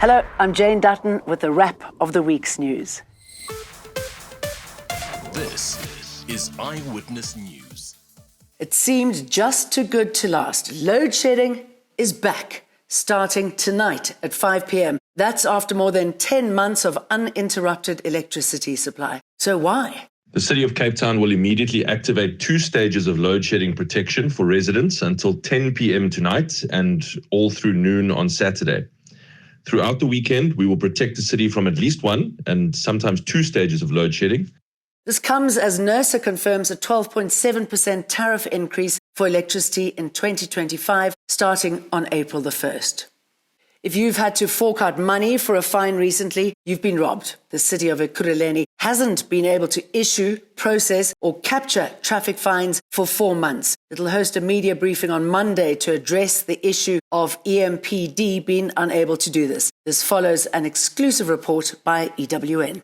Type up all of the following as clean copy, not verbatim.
Hello, I'm Jane Dutton with the wrap of the week's news. This is Eyewitness News. It seemed just too good to last. Loadshedding is back, starting tonight at 5 p.m. That's after more than 10 months of uninterrupted electricity supply. So why? The City of Cape Town will immediately activate 2 stages of load shedding protection for residents until 10 p.m. tonight and all through noon on Saturday. Throughout the weekend, we will protect the city from at least 1 and sometimes 2 stages of load shedding. This comes as NERSA confirms a 12.7% tariff increase for electricity in 2025, starting on April the 1st. If you've had to fork out money for a fine recently, you've been robbed. The city of Ekurhuleni hasn't been able to issue, process or capture traffic fines for 4 months. It'll host a media briefing on Monday to address the issue of EMPD being unable to do this. This follows an exclusive report by EWN.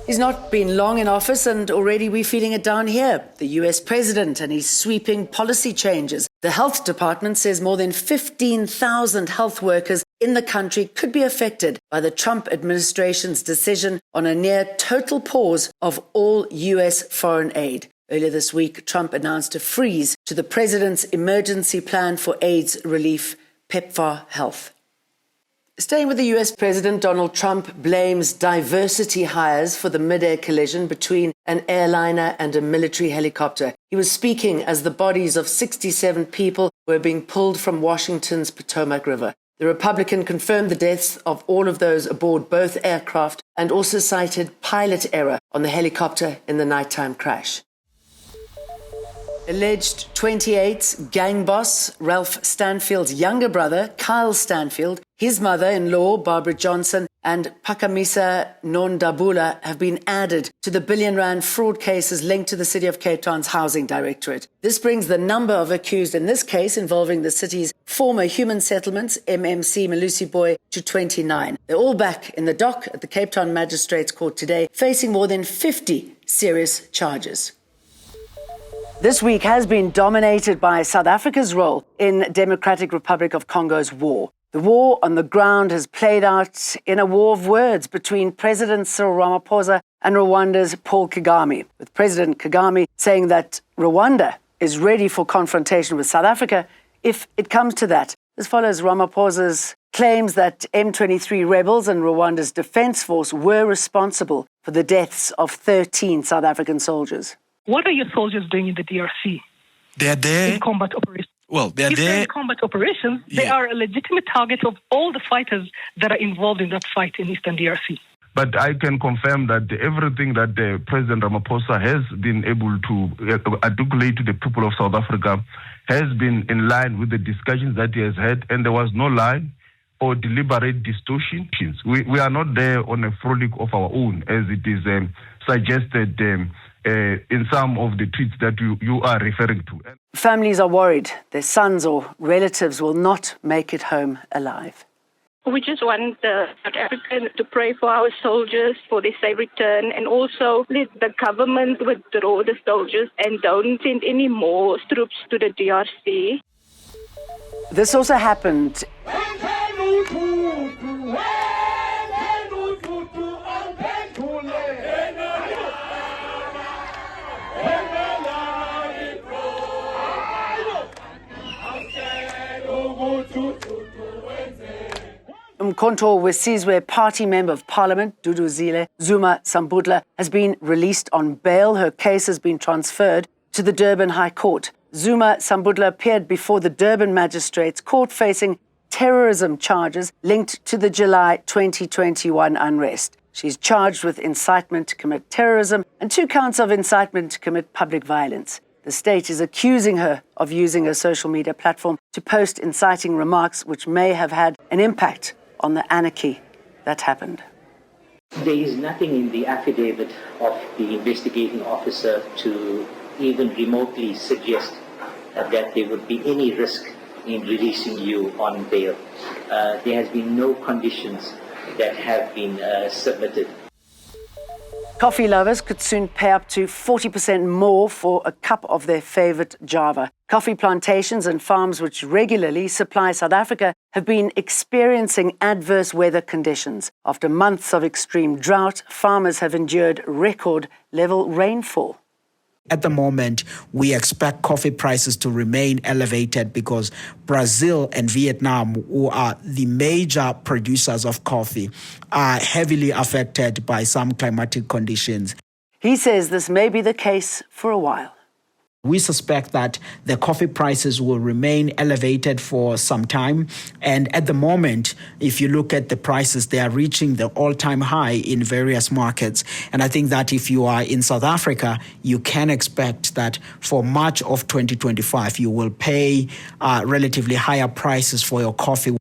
He's not been long in office and already we're feeling it down here. The US president and his sweeping policy changes. The health department says more than 15,000 health workers in the country could be affected by the Trump administration's decision on a near total pause of all US foreign aid. Earlier this week, Trump announced a freeze to the president's emergency plan for AIDS relief, PEPFAR Health. Staying with the US President, Donald Trump blames diversity hires for the mid-air collision between an airliner and a military helicopter. He was speaking as the bodies of 67 people were being pulled from Washington's Potomac River. The Republican confirmed the deaths of all of those aboard both aircraft and also cited pilot error on the helicopter in the nighttime crash. Alleged 28 gang boss Ralph Stanfield's younger brother, Kyle Stanfield, his mother-in-law, Barbara Johnson, and Phakamisa Nondabula have been added to the billion-rand fraud cases linked to the City of Cape Town's Housing Directorate. This brings the number of accused in this case involving the city's former human settlements, MMC Malusi Boy, to 29. They're all back in the dock at the Cape Town Magistrates Court today, facing more than 50 serious charges. This week has been dominated by South Africa's role in Democratic Republic of Congo's war. The war on the ground has played out in a war of words between President Cyril Ramaphosa and Rwanda's Paul Kagame, with President Kagame saying that Rwanda is ready for confrontation with South Africa if it comes to that. This follows Ramaphosa's claims that M23 rebels and Rwanda's defense force were responsible for the deaths of 13 South African soldiers. What are your soldiers doing in the DRC? They're there. In combat operations. Well, they're if there. they're in combat operations, they are a legitimate target of all the fighters that are involved in that fight in Eastern DRC. But I can confirm that everything that President Ramaphosa has been able to articulate to the people of South Africa has been in line with the discussions that he has had, and there was no lie or deliberate distortions. We are not there on a frolic of our own, as it is suggested in some of the tweets that you are referring to. Families are worried their sons or relatives will not make it home alive. We just want South Africans to pray for our soldiers for their safe return, and also let the government withdraw the soldiers and don't send any more troops to the DRC. This also happened Mkhonto Wesizwe party member of parliament, Dudu Zuma-Sambudla, has been released on bail. Her case has been transferred to the Durban High Court. Zuma-Sambudla appeared before the Durban Magistrates Court facing terrorism charges linked to the July 2021 unrest. She's charged with incitement to commit terrorism and 2 counts of incitement to commit public violence. The state is accusing her of using her social media platform to post inciting remarks which may have had an impact on the anarchy that happened. There is nothing in the affidavit of the investigating officer to even remotely suggest that there would be any risk in releasing you on bail. There has been no conditions that have been submitted. Coffee lovers could soon pay up to 40% more for a cup of their favourite Java. Coffee plantations and farms which regularly supply South Africa have been experiencing adverse weather conditions. After months of extreme drought, farmers have endured record-level rainfall. At the moment, we expect coffee prices to remain elevated because Brazil and Vietnam, who are the major producers of coffee, are heavily affected by some climatic conditions. He says this may be the case for a while. We suspect that the coffee prices will remain elevated for some time. And at the moment, if you look at the prices, they are reaching the all-time high in various markets. And I think that if you are in South Africa, you can expect that for March of 2025, you will pay relatively higher prices for your coffee.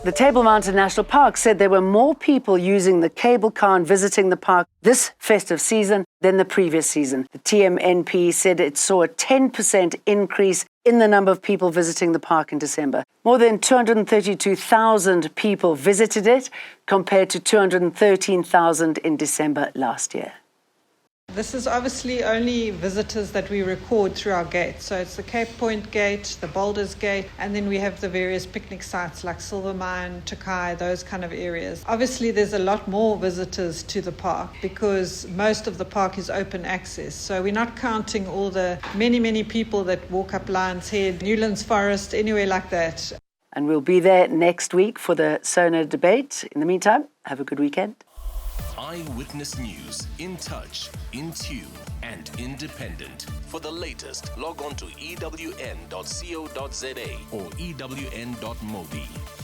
The Table Mountain National Park said there were more people using the cable car and visiting the park this festive season than the previous season. The TMNP said it saw a 10% increase in the number of people visiting the park in December. More than 232,000 people visited it, compared to 213,000 in December last year. This is obviously only visitors that we record through our gates. So it's the Cape Point Gate, the Boulders Gate, and then we have the various picnic sites like Silvermine, Tokai, those kind of areas. Obviously, there's a lot more visitors to the park because most of the park is open access. So we're not counting all the many people that walk up Lions Head, Newlands Forest, anywhere like that. And we'll be there next week for the SONA debate. In the meantime, have a good weekend. Eyewitness News, in touch, in tune, and independent. For the latest, log on to ewn.co.za or ewn.mobi.